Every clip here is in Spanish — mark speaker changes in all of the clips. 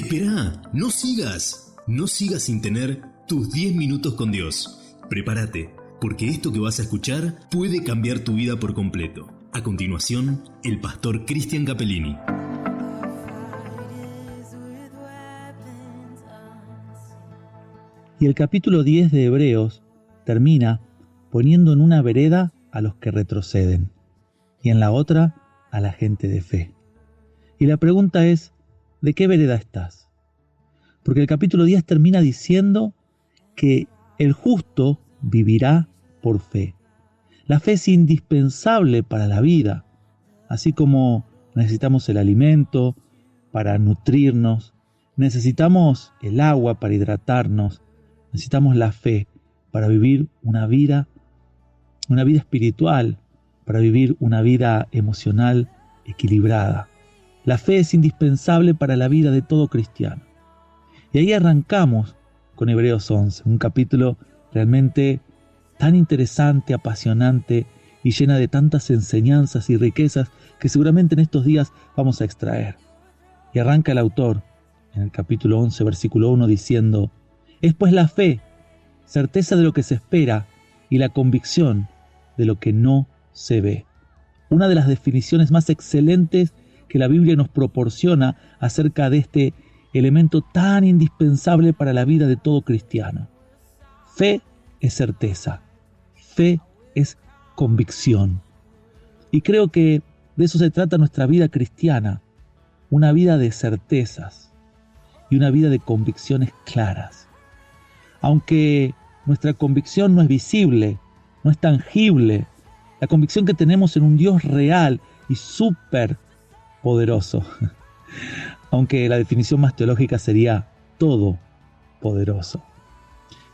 Speaker 1: Esperá, no sigas sin tener tus 10 minutos con Dios. Prepárate, porque esto que vas a escuchar puede cambiar tu vida por completo. A continuación, el pastor Cristian Capellini.
Speaker 2: Y el capítulo 10 de Hebreos termina poniendo en una vereda a los que retroceden y en la otra a la gente de fe. Y la pregunta es, ¿de qué vereda estás? Porque el capítulo 10 termina diciendo que el justo vivirá por fe. La fe es indispensable para la vida, así como necesitamos el alimento para nutrirnos, necesitamos el agua para hidratarnos, necesitamos la fe para vivir una vida espiritual, para vivir una vida emocional equilibrada. La fe es indispensable para la vida de todo cristiano. Y ahí arrancamos con Hebreos 11, un capítulo realmente tan interesante, apasionante y llena de tantas enseñanzas y riquezas que seguramente en estos días vamos a extraer. Y arranca el autor en el capítulo 11, versículo 1, diciendo: es pues la fe, certeza de lo que se espera y la convicción de lo que no se ve. Una de las definiciones más excelentes que la Biblia nos proporciona acerca de este elemento tan indispensable para la vida de todo cristiano. Fe es certeza, fe es convicción. Y creo que de eso se trata nuestra vida cristiana, una vida de certezas y una vida de convicciones claras. Aunque nuestra convicción no es visible, no es tangible, la convicción que tenemos en un Dios real y súper poderoso, aunque la definición más teológica sería todopoderoso.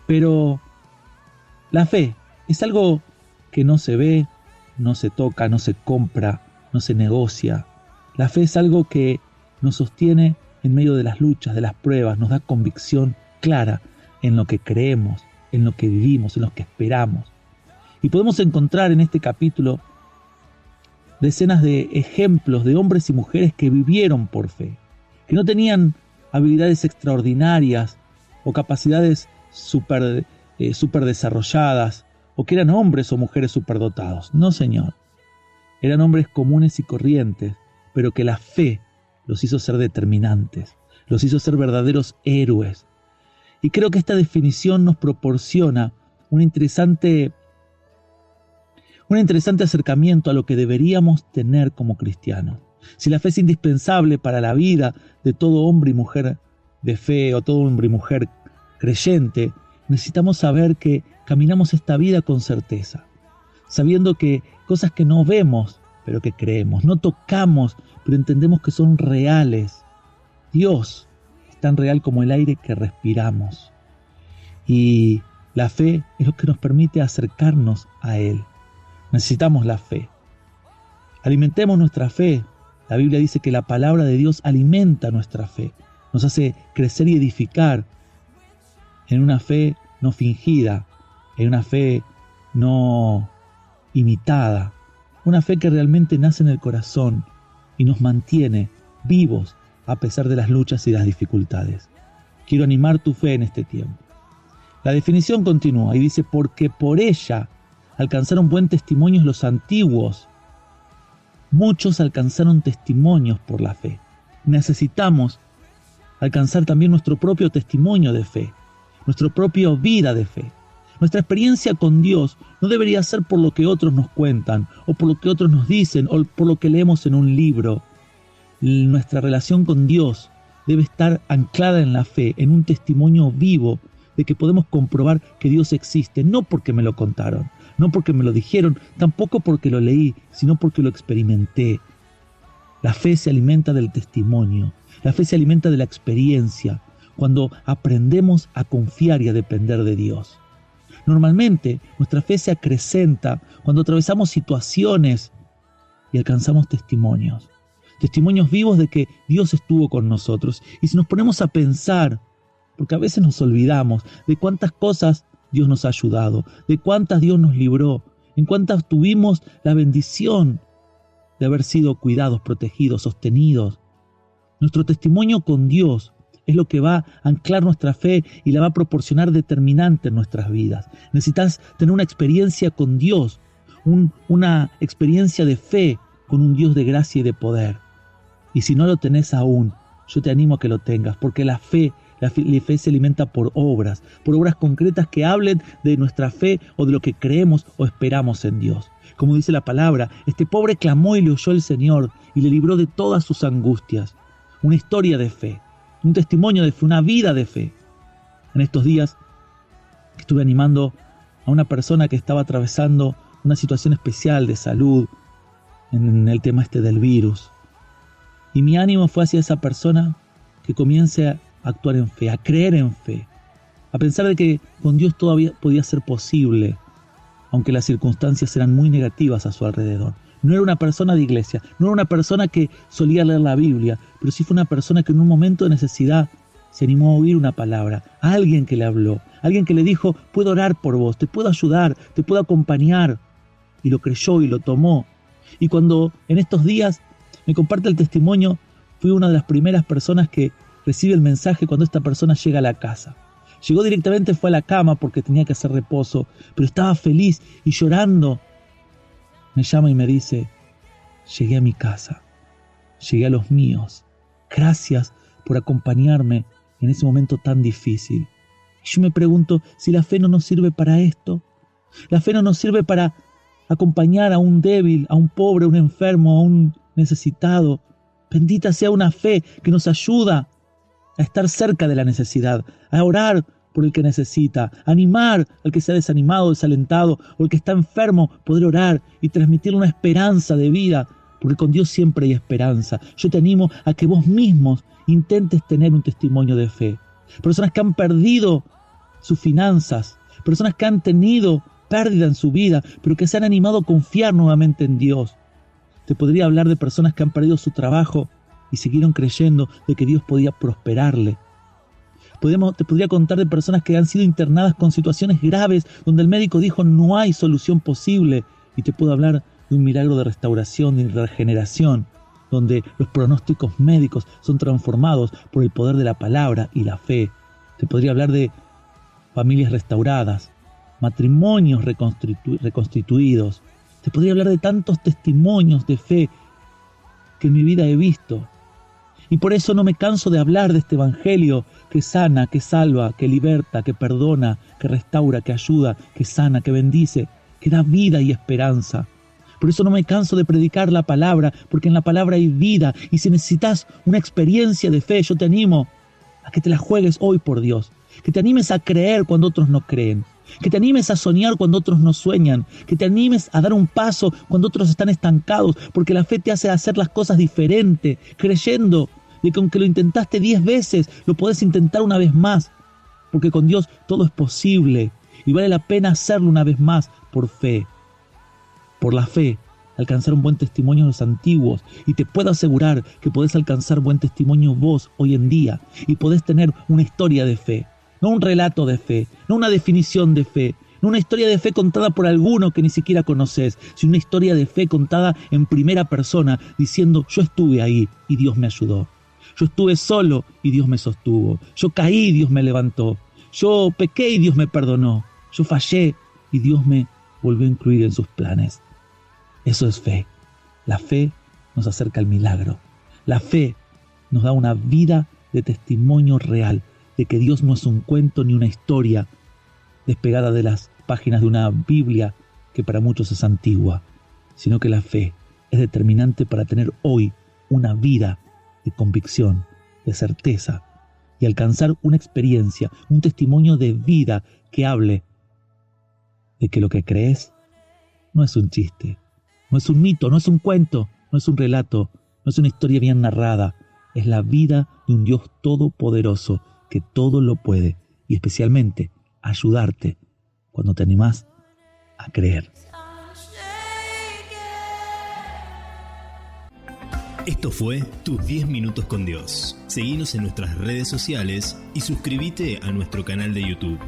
Speaker 2: Pero la fe es algo que no se ve, no se toca, no se compra, no se negocia. La fe es algo que nos sostiene en medio de las luchas, de las pruebas, nos da convicción clara en lo que creemos, en lo que vivimos, en lo que esperamos. Y podemos encontrar en este capítulo decenas de ejemplos de hombres y mujeres que vivieron por fe, que no tenían habilidades extraordinarias o capacidades súper desarrolladas, o que eran hombres o mujeres superdotados. No, Señor. Eran hombres comunes y corrientes, pero que la fe los hizo ser determinantes, los hizo ser verdaderos héroes. Y creo que esta definición nos proporciona un interesante acercamiento a lo que deberíamos tener como cristianos. Si la fe es indispensable para la vida de todo hombre y mujer de fe o todo hombre y mujer creyente, necesitamos saber que caminamos esta vida con certeza, sabiendo que cosas que no vemos, pero que creemos, no tocamos, pero entendemos que son reales. Dios es tan real como el aire que respiramos. Y la fe es lo que nos permite acercarnos a Él. Necesitamos la fe. Alimentemos nuestra fe. La Biblia dice que la palabra de Dios alimenta nuestra fe, nos hace crecer y edificar en una fe no fingida, en una fe no imitada, una fe que realmente nace en el corazón y nos mantiene vivos a pesar de las luchas y las dificultades. Quiero animar tu fe en este tiempo. La definición continúa y dice: porque por ella alcanzaron buen testimonio los antiguos. Muchos alcanzaron testimonios por la fe. Necesitamos alcanzar también nuestro propio testimonio de fe, nuestra propia vida de fe. Nuestra experiencia con Dios no debería ser por lo que otros nos cuentan, o por lo que otros nos dicen, o por lo que leemos en un libro. Nuestra relación con Dios debe estar anclada en la fe, en un testimonio vivo de que podemos comprobar que Dios existe, no porque me lo contaron, no porque me lo dijeron, tampoco porque lo leí, sino porque lo experimenté. La fe se alimenta del testimonio, la fe se alimenta de la experiencia, cuando aprendemos a confiar y a depender de Dios. Normalmente nuestra fe se acrecenta cuando atravesamos situaciones y alcanzamos testimonios vivos de que Dios estuvo con nosotros. Y si nos ponemos a pensar, porque a veces nos olvidamos de cuántas cosas Dios nos ha ayudado, de cuántas Dios nos libró, en cuántas tuvimos la bendición de haber sido cuidados, protegidos, sostenidos. Nuestro testimonio con Dios es lo que va a anclar nuestra fe y la va a proporcionar determinante en nuestras vidas. Necesitas tener una experiencia con Dios, una experiencia de fe con un Dios de gracia y de poder. Y si no lo tenés aún, yo te animo a que lo tengas, porque la fe se alimenta por obras concretas que hablen de nuestra fe o de lo que creemos o esperamos en Dios. Como dice la palabra, este pobre clamó y le oyó el Señor y le libró de todas sus angustias. Una historia de fe, un testimonio de fe, una vida de fe. En estos días estuve animando a una persona que estaba atravesando una situación especial de salud en el tema del virus. Y mi ánimo fue hacia esa persona que comience a actuar en fe, a creer en fe, a pensar de que con Dios todavía podía ser posible, aunque las circunstancias eran muy negativas a su alrededor. No era una persona de iglesia, no era una persona que solía leer la Biblia, pero sí fue una persona que en un momento de necesidad se animó a oír una palabra, a alguien que le habló, alguien que le dijo, puedo orar por vos, te puedo ayudar, te puedo acompañar. Y lo creyó y lo tomó. Y cuando en estos días me comparte el testimonio, fui una de las primeras personas que recibe el mensaje cuando esta persona llega a la casa. Llegó directamente, fue a la cama porque tenía que hacer reposo, pero estaba feliz y llorando. Me llama y me dice, llegué a mi casa, llegué a los míos. Gracias por acompañarme en ese momento tan difícil. Y yo me pregunto si la fe no nos sirve para esto. La fe no nos sirve para acompañar a un débil, a un pobre, a un enfermo, a un necesitado. Bendita sea una fe que nos ayuda a estar cerca de la necesidad, a orar por el que necesita, a animar al que se ha desanimado, desalentado, o el que está enfermo, poder orar y transmitirle una esperanza de vida, porque con Dios siempre hay esperanza. Yo te animo a que vos mismos intentes tener un testimonio de fe. Personas que han perdido sus finanzas, personas que han tenido pérdida en su vida, pero que se han animado a confiar nuevamente en Dios. Te podría hablar de personas que han perdido su trabajo y siguieron creyendo de que Dios podía prosperarle. Te podría contar de personas que han sido internadas con situaciones graves donde el médico dijo no hay solución posible, y te puedo hablar de un milagro de restauración y de regeneración, donde los pronósticos médicos son transformados por el poder de la palabra y la fe. Te podría hablar de familias restauradas, matrimonios reconstituidos. Te podría hablar de tantos testimonios de fe que en mi vida he visto. Y por eso no me canso de hablar de este evangelio que sana, que salva, que liberta, que perdona, que restaura, que ayuda, que sana, que bendice, que da vida y esperanza. Por eso no me canso de predicar la palabra, porque en la palabra hay vida. Y si necesitas una experiencia de fe, yo te animo a que te la juegues hoy por Dios. Que te animes a creer cuando otros no creen. Que te animes a soñar cuando otros no sueñan. Que te animes a dar un paso cuando otros están estancados. Porque la fe te hace hacer las cosas diferente, creyendo de que aunque lo intentaste 10 veces, lo podés intentar una vez más. Porque con Dios todo es posible. Y vale la pena hacerlo una vez más por fe. Por la fe, alcanzar un buen testimonio de los antiguos. Y te puedo asegurar que podés alcanzar buen testimonio vos hoy en día. Y podés tener una historia de fe. No un relato de fe, no una definición de fe, no una historia de fe contada por alguno que ni siquiera conoces, sino una historia de fe contada en primera persona, diciendo yo estuve ahí y Dios me ayudó. Yo estuve solo y Dios me sostuvo. Yo caí y Dios me levantó. Yo pequé y Dios me perdonó. Yo fallé y Dios me volvió a incluir en sus planes. Eso es fe. La fe nos acerca al milagro. La fe nos da una vida de testimonio real de que Dios no es un cuento ni una historia despegada de las páginas de una Biblia que para muchos es antigua, sino que la fe es determinante para tener hoy una vida de convicción, de certeza y alcanzar una experiencia, un testimonio de vida que hable de que lo que crees no es un chiste, no es un mito, no es un cuento, no es un relato, no es una historia bien narrada, es la vida de un Dios todopoderoso que todo lo puede y especialmente ayudarte cuando te animás a creer.
Speaker 1: Esto fue Tus 10 Minutos con Dios. Seguinos en nuestras redes sociales y suscríbete a nuestro canal de YouTube.